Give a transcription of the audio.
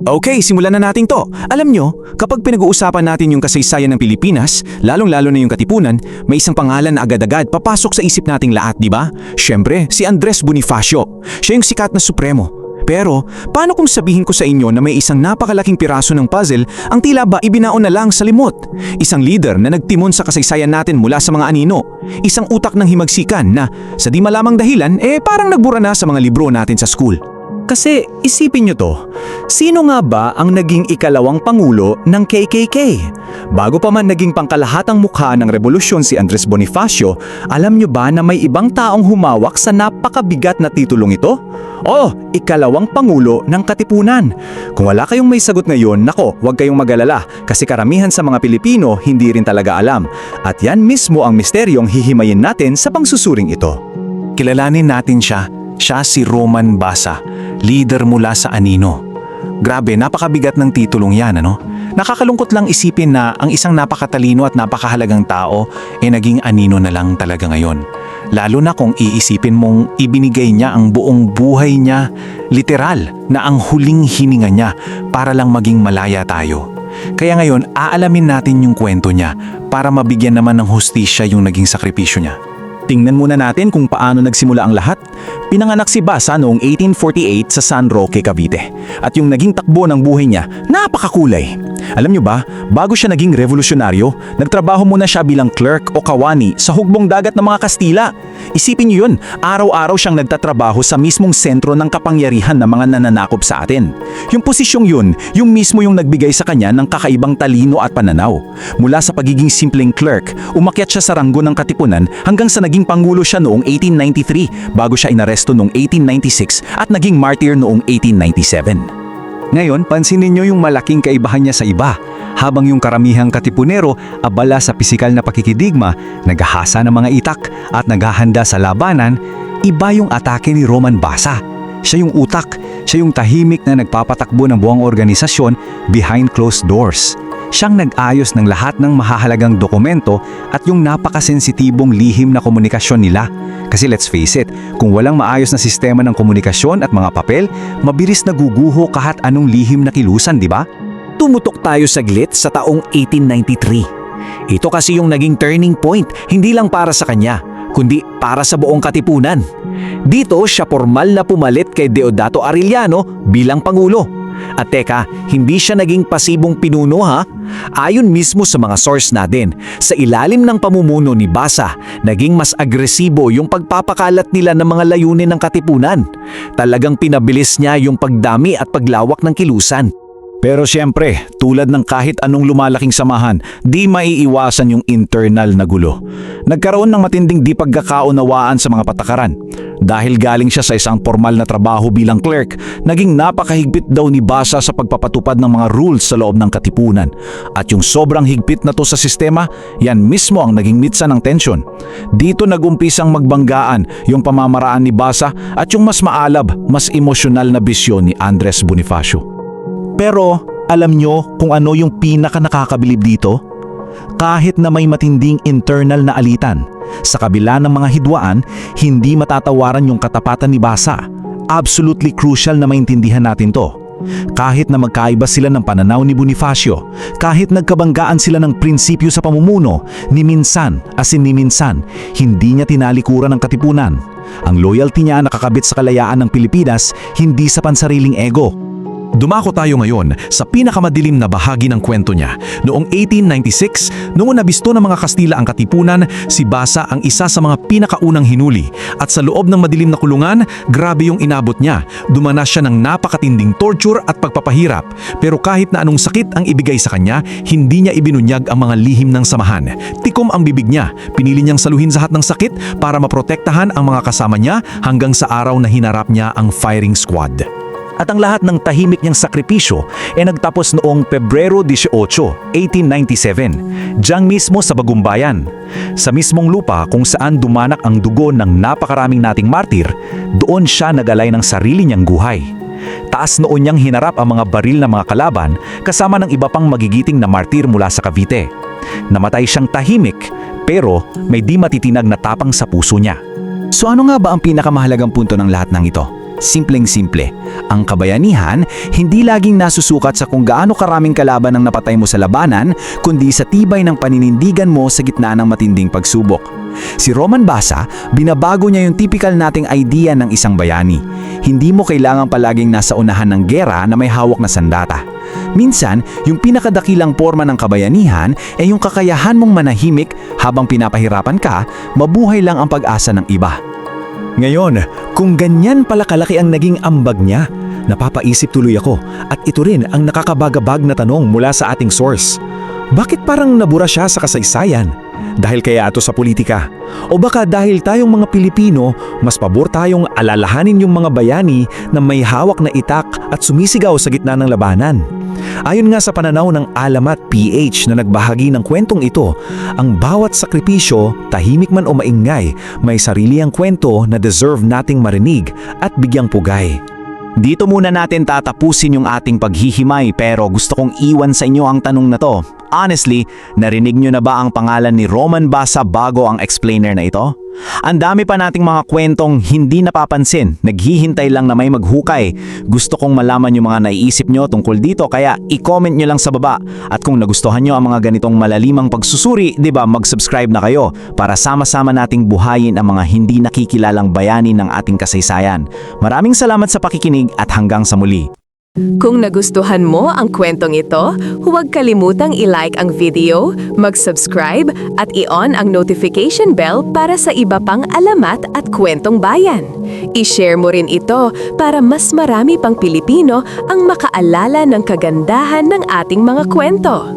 Okay, simulan na natin to. Alam nyo, kapag pinag-uusapan natin yung kasaysayan ng Pilipinas, lalong-lalo na yung Katipunan, may isang pangalan na agad-agad papasok sa isip nating lahat, di ba? Siyempre, si Andres Bonifacio. Siya yung sikat na supremo. Pero, paano kung sabihin ko sa inyo na may isang napakalaking piraso ng puzzle ang tila ba ibinaon na lang sa limot? Isang leader na nagtimon sa kasaysayan natin mula sa mga anino. Isang utak ng himagsikan na, sa di malamang dahilan, parang nagbura na sa mga libro natin sa school. Kasi isipin nyo to, sino nga ba ang naging ikalawang pangulo ng KKK? Bago pa man naging pangkalahatang mukha ng revolusyon si Andres Bonifacio, alam nyo ba na may ibang taong humawak sa napakabigat na titulong ito? Oh, ikalawang pangulo ng Katipunan. Kung wala kayong may sagot ngayon, nako, huwag kayong mag-alala kasi karamihan sa mga Pilipino hindi rin talaga alam. At yan mismo ang misteryong hihimayin natin sa pangsusuring ito. Kilalanin natin siya. Siya si Roman Basa, leader mula sa anino. Grabe, napakabigat ng titulong yan, ano? Nakakalungkot lang isipin na ang isang napakatalino at napakahalagang tao naging anino na lang talaga ngayon. Lalo na kung iisipin mong ibinigay niya ang buong buhay niya, literal, na ang huling hininga niya para lang maging malaya tayo. Kaya ngayon, aalamin natin yung kwento niya para mabigyan naman ng hustisya yung naging sakripisyo niya. Tingnan muna natin kung paano nagsimula ang lahat. Pinanganak si Basa noong 1848 sa San Roque, Cavite. At yung naging takbo ng buhay niya, napakakulay. Alam nyo ba, bago siya naging revolusyonaryo, nagtrabaho muna siya bilang clerk o kawani sa hugbong dagat ng mga Kastila. Isipin nyo yun, araw-araw siyang nagtatrabaho sa mismong sentro ng kapangyarihan ng mga nananakop sa atin. Yung posisyong yun, yung mismo yung nagbigay sa kanya ng kakaibang talino at pananaw. Mula sa pagiging simpleng clerk, umakyat siya sa ranggo ng Katipunan hanggang sa naging pangulo siya noong 1893 bago siya inaresto noong 1896 at naging martyr noong 1897. Ngayon, pansinin niyo yung malaking kaibahan niya sa iba. Habang yung karamihang Katipunero abala sa pisikal na pakikidigma, naghahasa ng mga itak at naghahanda sa labanan, iba yung atake ni Roman Basa. Siya yung utak, siya yung tahimik na nagpapatakbo ng buong organisasyon behind closed doors. Siyang nag-ayos ng lahat ng mahahalagang dokumento at yung napakasensitibong lihim na komunikasyon nila. Kasi let's face it, kung walang maayos na sistema ng komunikasyon at mga papel, mabilis na guguho kahit anong lihim na kilusan, di ba? Tumutok tayo saglit sa taong 1893. Ito kasi yung naging turning point, hindi lang para sa kanya, kundi para sa buong Katipunan. Dito siya formal na pumalit kay Deodato Arellano bilang Pangulo. At teka, hindi siya naging pasibong pinuno ha? Ayon mismo sa mga source natin, sa ilalim ng pamumuno ni Basa, naging mas agresibo yung pagpapakalat nila ng mga layunin ng Katipunan. Talagang pinabilis niya yung pagdami at paglawak ng kilusan. Pero siyempre, tulad ng kahit anong lumalaking samahan, di maiiwasan yung internal na gulo. Nagkaroon ng matinding di pagkakaunawaan sa mga patakaran. Dahil galing siya sa isang formal na trabaho bilang clerk, naging napakahigpit daw ni Basa sa pagpapatupad ng mga rules sa loob ng Katipunan. At yung sobrang higpit na to sa sistema, yan mismo ang naging mitsa ng tensyon. Dito nagumpisang magbanggaan yung pamamaraan ni Basa at yung mas maalab, mas emosyonal na bisyon ni Andres Bonifacio. Pero alam nyo kung ano yung pinaka nakakabilib dito? Kahit na may matinding internal na alitan, sa kabila ng mga hidwaan, hindi matatawaran yung katapatan ni Basa. Absolutely crucial na maintindihan natin to. Kahit na magkaiba sila ng pananaw ni Bonifacio, kahit nagkabanggaan sila ng prinsipyo sa pamumuno, ni minsan, hindi niya tinalikuran ang Katipunan. Ang loyalty niya nakakabit sa kalayaan ng Pilipinas, hindi sa pansariling ego. Dumako tayo ngayon sa pinakamadilim na bahagi ng kwento niya. Noong 1896, noong nabisto ng mga Kastila ang Katipunan, si Basa ang isa sa mga pinakaunang hinuli. At sa loob ng madilim na kulungan, grabe yung inabot niya. Dumanas siya ng napakatinding torture at pagpapahirap. Pero kahit na anong sakit ang ibigay sa kanya, hindi niya ibinunyag ang mga lihim ng samahan. Tikom ang bibig niya. Pinili niyang saluhin sa lahat ng sakit para maprotektahan ang mga kasama niya hanggang sa araw na hinarap niya ang firing squad. At ang lahat ng tahimik niyang sakripisyo nagtapos noong Pebrero 18, 1897, diyang mismo sa Bagumbayan. Sa mismong lupa kung saan dumanak ang dugo ng napakaraming nating martir, doon siya nagalay ng sarili niyang buhay. Taas noon niyang hinarap ang mga baril ng mga kalaban kasama ng iba pang magigiting na martir mula sa Cavite. Namatay siyang tahimik pero may di matitinag na tapang sa puso niya. So ano nga ba ang pinakamahalagang punto ng lahat ng ito? Simpleng-simple. Ang kabayanihan, hindi laging nasusukat sa kung gaano karaming kalaban ang napatay mo sa labanan, kundi sa tibay ng paninindigan mo sa gitna ng matinding pagsubok. Si Roman Basa, binabago niya yung typical nating idea ng isang bayani. Hindi mo kailangan palaging nasa unahan ng gera na may hawak na sandata. Minsan, yung pinakadakilang forma ng kabayanihan ay yung kakayahan mong manahimik habang pinapahirapan ka, mabuhay lang ang pag-asa ng iba. Ngayon, kung ganyan pala kalaki ang naging ambag niya, napapaisip tuloy ako at ito rin ang nakakabagabag na tanong mula sa ating source. Bakit parang nabura siya sa kasaysayan? Dahil kaya ito sa politika? O baka dahil tayong mga Pilipino, mas pabor tayong alalahanin yung mga bayani na may hawak na itak at sumisigaw sa gitna ng labanan? Ayon nga sa pananaw ng Alamat PH na nagbahagi ng kwentong ito, ang bawat sakripisyo, tahimik man o maingay, may sarili ang kwento na deserve nating marinig at bigyang pugay. Dito muna natin tatapusin yung ating paghihimay pero gusto kong iwan sa inyo ang tanong na to. Honestly, narinig nyo na ba ang pangalan ni Roman Basa bago ang explainer na ito? Ang dami pa nating mga kwentong hindi napapansin, naghihintay lang na may maghukay. Gusto kong malaman yung mga naiisip nyo tungkol dito kaya i-comment nyo lang sa baba. At kung nagustuhan nyo ang mga ganitong malalimang pagsusuri, di ba mag-subscribe na kayo para sama-sama nating buhayin ang mga hindi nakikilalang bayani ng ating kasaysayan. Maraming salamat sa pakikinig at hanggang sa muli. Kung nagustuhan mo ang kwentong ito, huwag kalimutang i-like ang video, mag-subscribe at i-on ang notification bell para sa iba pang alamat at kwentong bayan. I-share mo rin ito para mas marami pang Pilipino ang makaalala ng kagandahan ng ating mga kwento.